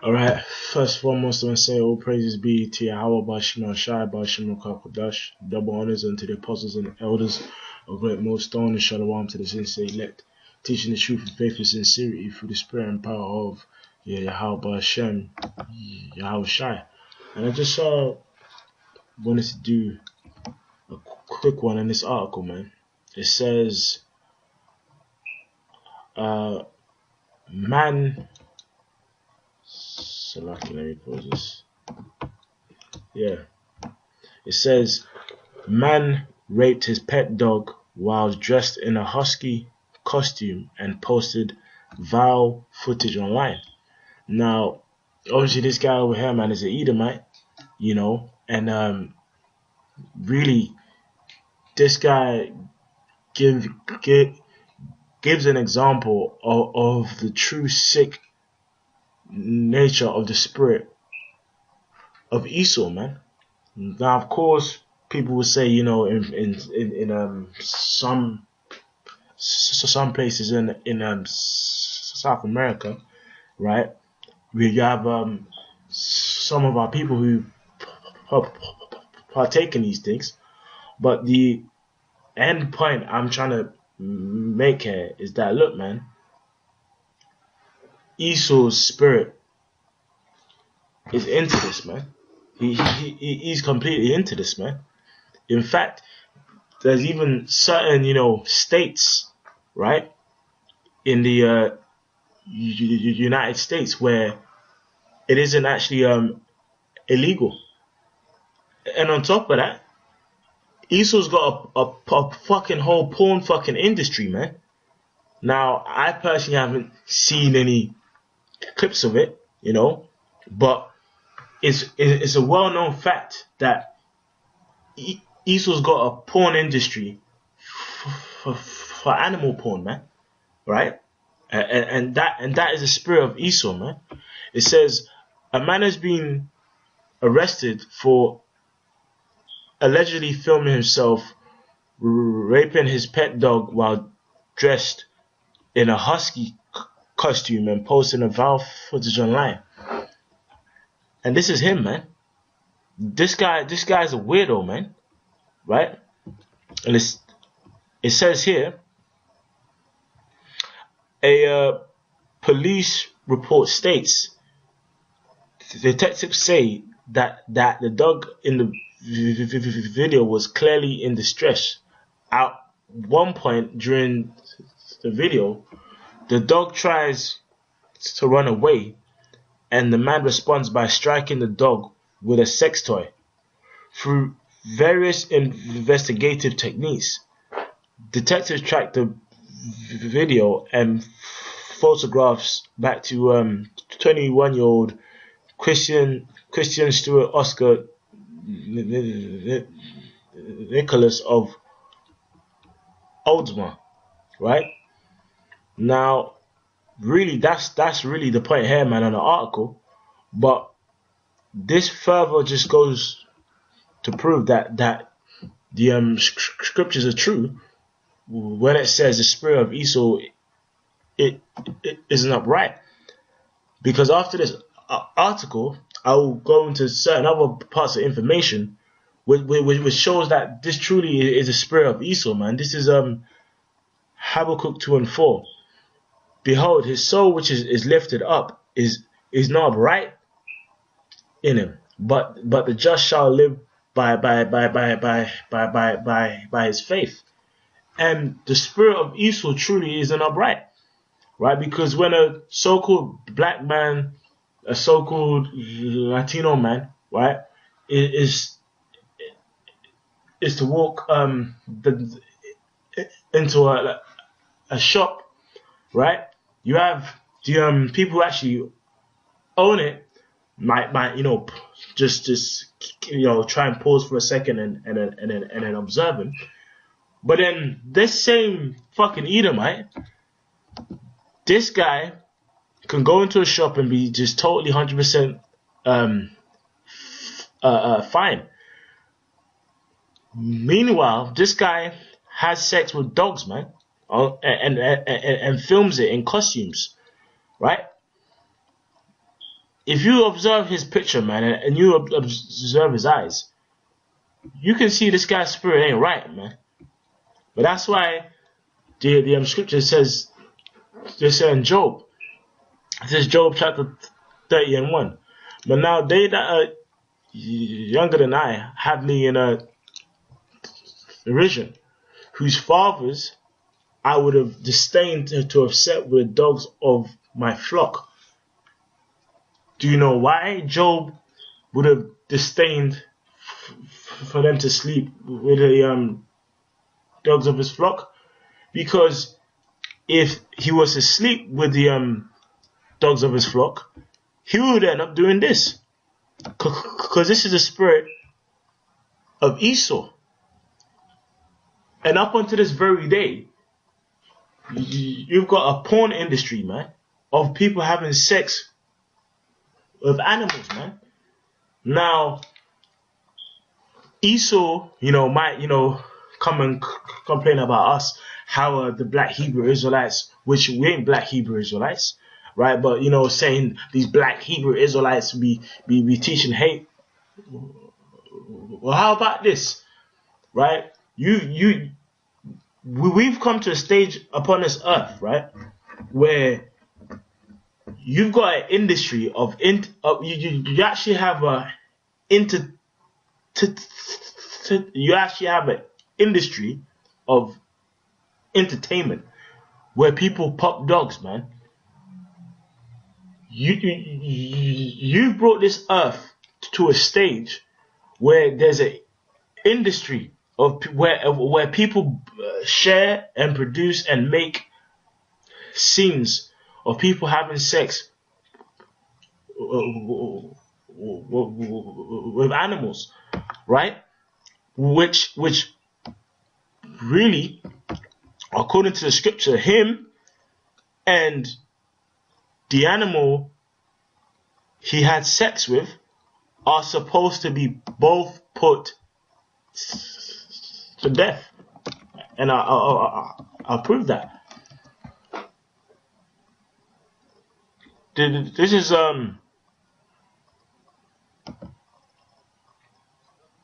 Alright, first and foremost, I want to say all praises be to Yahweh Bashim Shai Bashim Kakodash, double honors unto the apostles and elders of GreatMillStone, and Shalom to the sincere elect, teaching the truth and faith and sincerity through the spirit and power of Yahweh Bashim Yahweh Shai. And I just wanted to do a quick one in this article, man. It says, man. So lucky, let me pause this. Yeah. It says, man raped his pet dog while dressed in a husky costume and posted vile footage online. Now, obviously this guy over here, man, is an Edomite, you know, and really, this guy gives an example of the true sick nature of the spirit of Esau, man. Now, of course, people will say, you know, in some places in South America, right, we have some of our people who partake in these things, but the end point I'm trying to make here is that, look, man, Esau's spirit is into this, man. He's completely into this, man. In fact, there's even certain, you know, states, right, in the United States where it isn't actually illegal. And on top of that, Esau's got a fucking whole porn fucking industry, man. Now, I personally haven't seen any clips of it, you know, but it's a well-known fact that Esau's got a porn industry for animal porn, man, right? And that is the spirit of Esau, man. It says a man has been arrested for allegedly filming himself raping his pet dog while dressed in a husky costume and posting a vile footage online. And this is him, man. This guy's a weirdo, man, right? And it says here, a police report states detectives say that the dog in the video was clearly in distress. At one point during the video, the dog tries to run away, and the man responds by striking the dog with a sex toy. Through various investigative techniques, detectives tracked the video and photographs back to 21-year-old Christian Stewart Oscar Nicholas of Oldsmar, right? Now, really, that's really the point here, man, on the article. But this further just goes to prove that the scriptures are true when it says the spirit of Esau it isn't upright. Because after this article, I will go into certain other parts of information which shows that this truly is the spirit of Esau, man. This is Habakkuk 2:4. Behold, his soul which is lifted up is not upright in him, but the just shall live by his faith. And the spirit of Esau truly isn't upright, right? Because when a so-called black man, a so-called Latino man, right, is to walk into a shop, right, you have the people who actually own it might you know, just you know, try and pause for a second and then observe him. But then this same fucking Edomite, this guy can go into a shop and be just totally 100% fine. Meanwhile, this guy has sex with dogs, man, and films it in costumes, right? if you observe his picture, man, and you observe his eyes, you can see this guy's spirit ain't right, man. But that's why the scripture says, this in Job. It says Job chapter 30 and 1. But now they that are younger than I have me in a derision, whose fathers I would have disdained to have set with the dogs of my flock. Do you know why Job would have disdained for them to sleep with the dogs of his flock? Because if he was to sleep with the dogs of his flock, he would end up doing this. Because this is the spirit of Esau. And up until this very day, you've got a porn industry, man, of people having sex with animals, man. Now, Esau, might, come and complain about us, how the black Hebrew Israelites, which we ain't black Hebrew Israelites, right? But, saying these black Hebrew Israelites be teaching hate. Well, how about this, right? We've come to a stage upon this earth, right, where you've got an industry of you actually have an industry of entertainment where people pop dogs, man. You've brought this earth to a stage where there's an industry of where people share and produce and make scenes of people having sex with animals, right? Which really, according to the scripture, him and the animal he had sex with are supposed to be both put to death, and I'll prove that. This is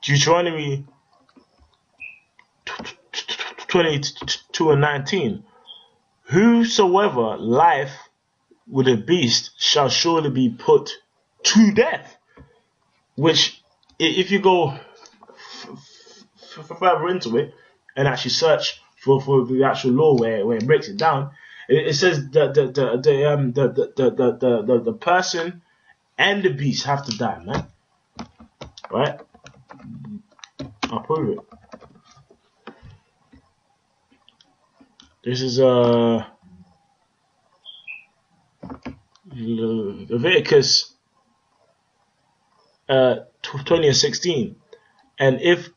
Deuteronomy 22 and 19. Whosoever lieth with a beast shall surely be put to death. Which, if you go further into it and actually search for the actual law where it breaks it down, it says that the person and the beast have to die, man. Right? I'll prove it. This is Leviticus 20 and 16. And if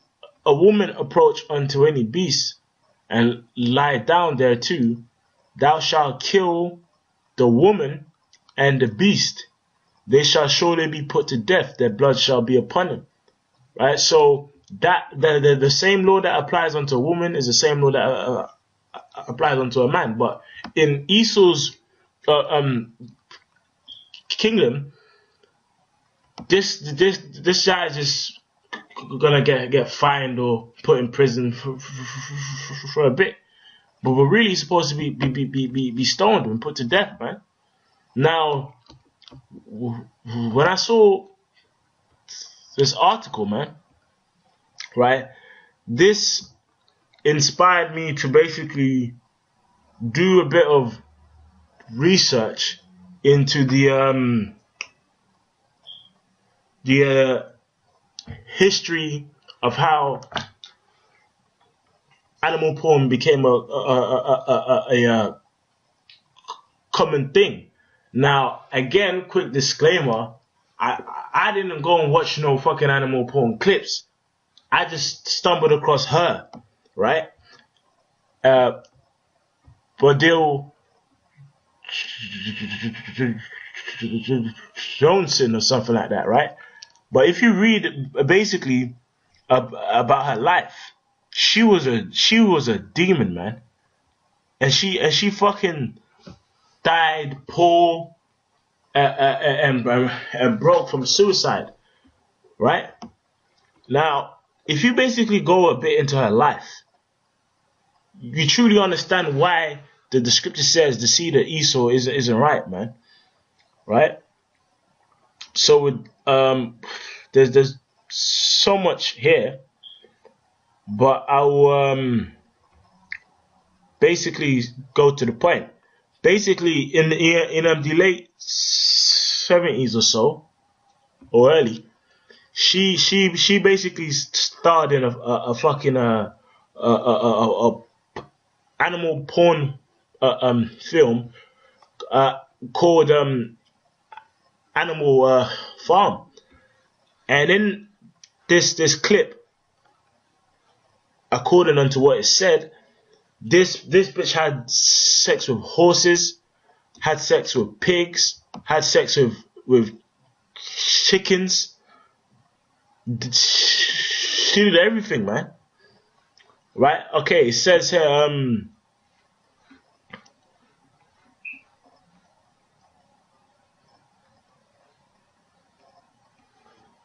a woman approach unto any beast and lie down thereto, thou shalt kill the woman and the beast. They shall surely be put to death. Their blood shall be upon them. Right? So that the same law that applies unto a woman is the same law that applies unto a man. But in Esau's kingdom, this guy is just gonna get fined or put in prison for a bit. But we're really supposed to be stoned and put to death, man. Now, when I saw this article, man, right, this inspired me to basically do a bit of research into the history of how animal porn became a common thing. Now, again, quick disclaimer, I didn't go and watch no fucking animal porn clips. I just stumbled across her, right? Bodil Johnson or something like that, right? But if you read basically about her life, she was a demon, man, and she fucking died poor, and broke from suicide, right? Now, if you basically go a bit into her life, you truly understand why the scripture says the seed of Esau isn't right, man. Right? So there's so much here, but I'll basically go to the point. Basically, in the late 70s or so, or early, she basically starred in a fucking animal porn film called Animal Farm, and in this clip, according unto what it said, this bitch had sex with horses, had sex with pigs, had sex with chickens. She did everything, man. Right? Okay, it says here,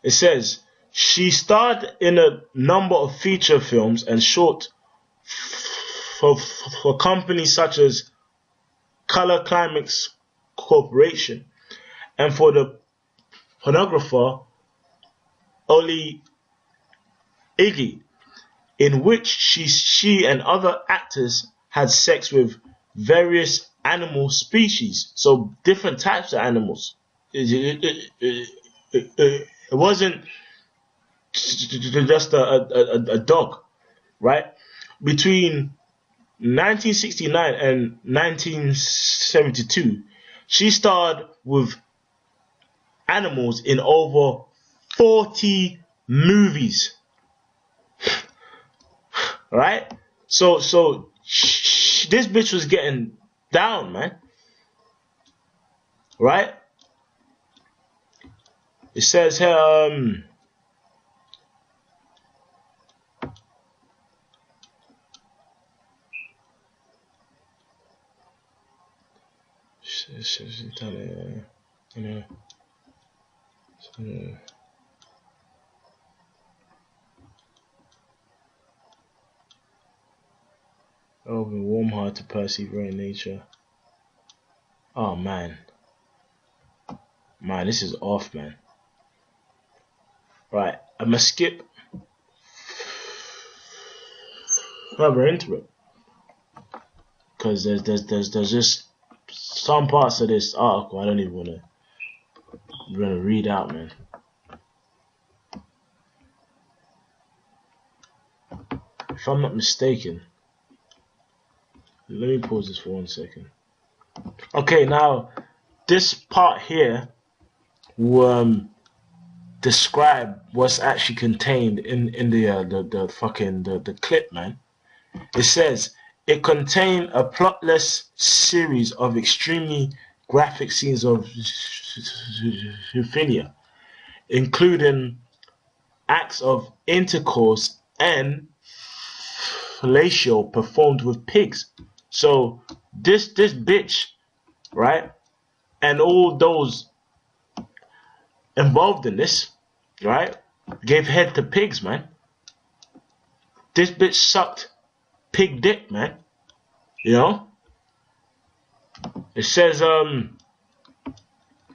it says she starred in a number of feature films and short for companies such as Color Climax Corporation, and for the pornographer Oli Iggy, in which she and other actors had sex with various animal species, so different types of animals. It wasn't just a dog, right? Between 1969 and 1972, she starred with animals in over 40 movies. Right? So this bitch was getting down, man. Right? It says here, open, warm heart to persevering nature. Oh man, this is off, man. Right, I'm gonna skip further into it because there's just some parts of this article I don't even wanna read out, man. If I'm not mistaken, let me pause this for 1 second. Okay, now this part here will describe what's actually contained in the clip, man. It says it contained a plotless series of extremely graphic scenes of zoophilia, including acts of intercourse and fellatio performed with pigs. So this bitch, right, and all those involved in this, right, gave head to pigs, man. This bitch sucked pig dick, man. You know? It says,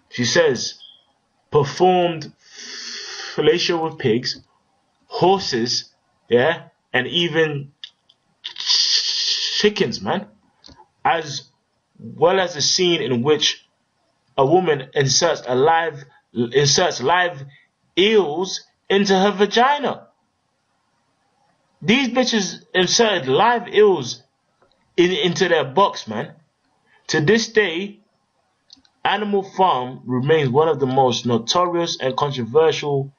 she says, performed fellatio with pigs, horses, yeah, and even chickens, man. As well as a scene in which a woman inserts live eels into her vagina. These bitches inserted live eels into their box, man. To this day, Animal Farm remains one of the most notorious and controversial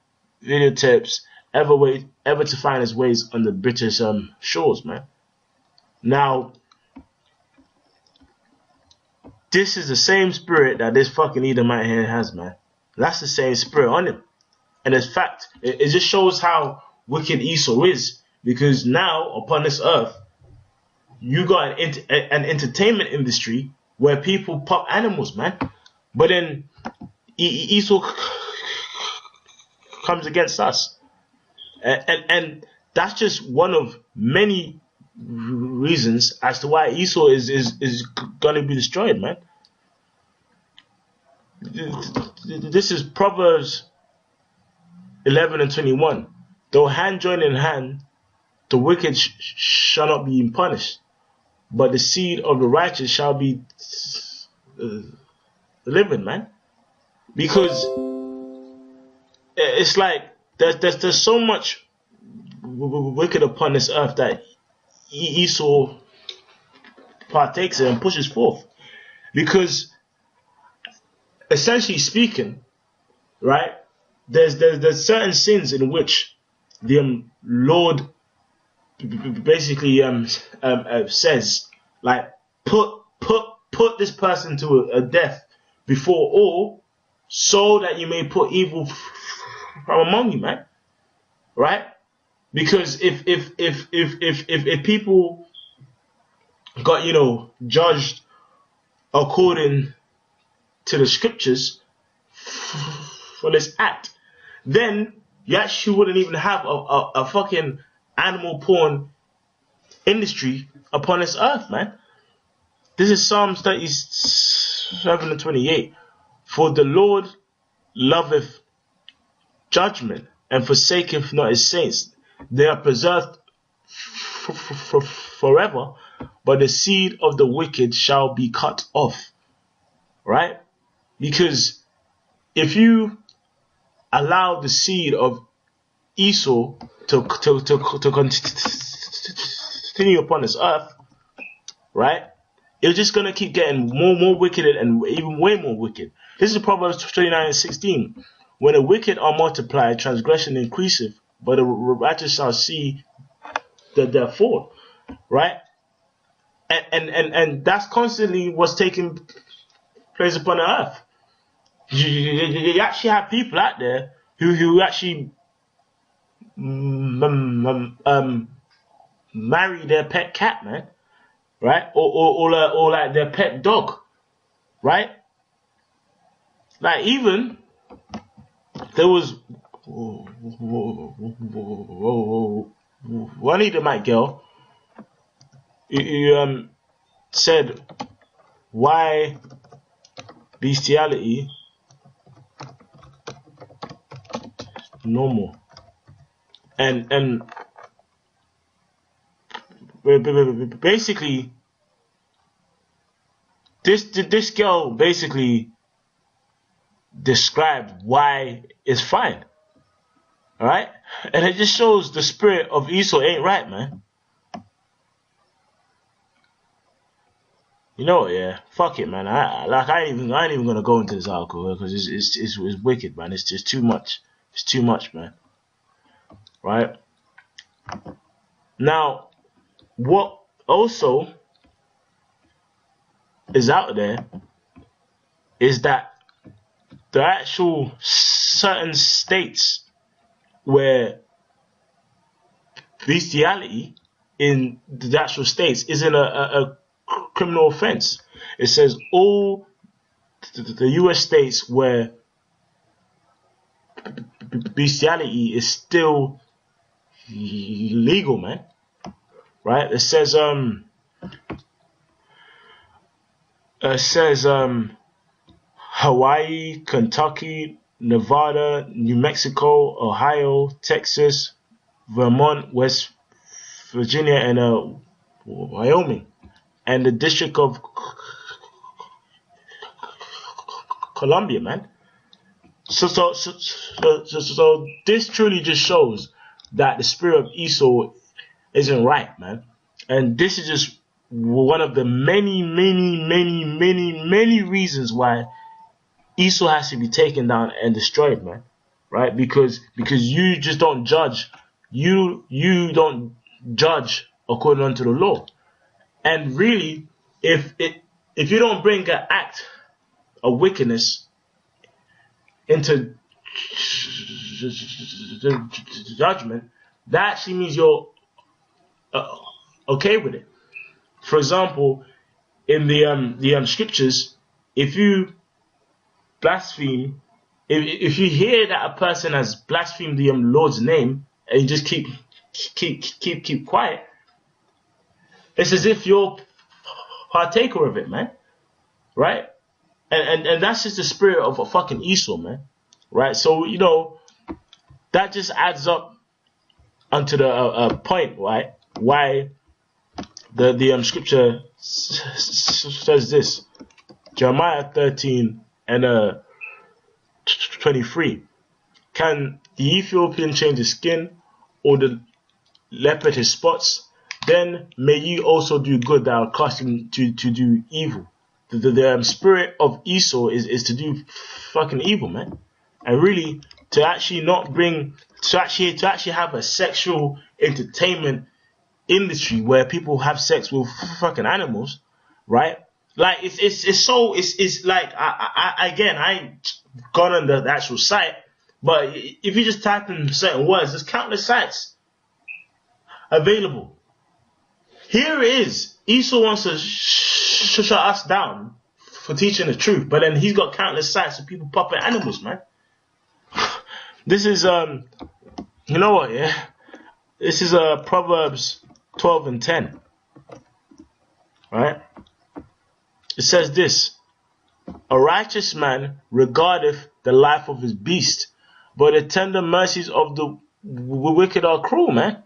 videotapes ever to find its ways on the British shores, man. Now, this is the same spirit that this fucking Edomite here has, man. That's the same spirit on him. And in fact, it just shows how wicked Esau is. Because now, upon this earth, you got an entertainment industry where people pop animals, man. But then Esau comes against us, and that's just one of many reasons as to why Esau is gonna be destroyed, man. This is Proverbs 11:21. Though hand join in hand, the wicked shall not be punished, but the seed of the righteous shall be delivered, man. Because it's like there's so much wicked upon this earth that Esau partakes in and pushes forth. Because essentially speaking, right, there's certain sins in which the Lord basically says, like, put this person to a death before all, so that you may put evil from among you, man. Right? Because if people got, judged according to the scriptures for this act, then you actually wouldn't even have a fucking animal porn industry upon this earth, man. This is Psalms 37:28. For the Lord loveth judgment, and forsaketh not his saints. They are preserved forever, but the seed of the wicked shall be cut off. Right? Because if you allow the seed of Esau to continue upon this earth, right, you're just gonna keep getting more wicked and even way more wicked. This is Proverbs 29:16. When the wicked are multiplied, transgression increaseth, but the righteous shall see their fall. Right? And that's constantly what's taking place upon the earth. You actually have people out there who actually marry their pet cat, man. Right? Or like their pet dog. Right? Like, even there was one Edomite girl who said, why bestiality normal? And basically this girl basically described why it's fine. Alright? And it just shows the spirit of Esau ain't right, man. You know what, yeah. Fuck it, man. I ain't even gonna go into this article because it's wicked, man. It's just too much. It's too much, man. Right? Now, what also is out there is that the actual certain states where bestiality in the actual states isn't a criminal offense. It says all the US states where bestiality is still legal, man. Right? It says Hawaii, Kentucky, Nevada, New Mexico, Ohio, Texas, Vermont, West Virginia, and Wyoming, and the District of Columbia, man. So this truly just shows that the spirit of Esau isn't right, man. And this is just one of the many reasons why Esau has to be taken down and destroyed, man. Right? Because you just don't judge. You don't judge according unto the law. And really, if you don't bring an act of wickedness into judgment, that actually means you're okay with it. For example, in the scriptures, if you blaspheme, if you hear that a person has blasphemed the Lord's name and you just keep quiet, it's as if you're partaker of it, man. Right? And that's just the spirit of a fucking Esau, man. Right? So, you know, that just adds up onto the point, right? Why the scripture says this. Jeremiah 13 and 23. Can the Ethiopian change his skin, or the leopard his spots? Then may you also do good that are accustomed to do evil. The spirit of Esau is to do fucking evil, man. And really, to actually have a sexual entertainment industry where people have sex with fucking animals, right? Like it's like I ain't gone on the actual site, but if you just type in certain words, there's countless sites available. Here it is. Esau wants to shut us down for teaching the truth, but then he's got countless sites of people popping animals, man. This is you know what? Yeah, this is Proverbs 12 and 10. Right? It says this: a righteous man regardeth the life of his beast, but the tender mercies of the wicked are cruel, man.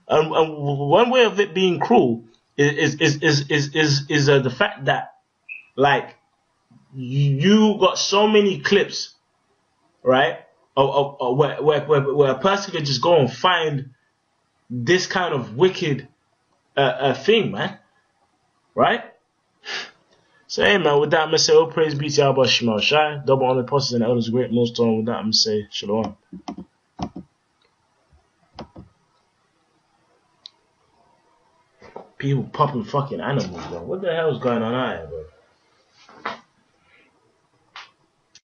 And one way of it being cruel is the fact that, like, you got so many clips, right, of where a person can just go and find this kind of wicked thing, man, right? So hey, man, with that I'm gonna say, all praise be to Yahweh Shema Shai, double honor apostles and elders, GreatMillStone. With that I'm gonna say shalom. People popping fucking animals, bro. What the hell is going on out here, bro?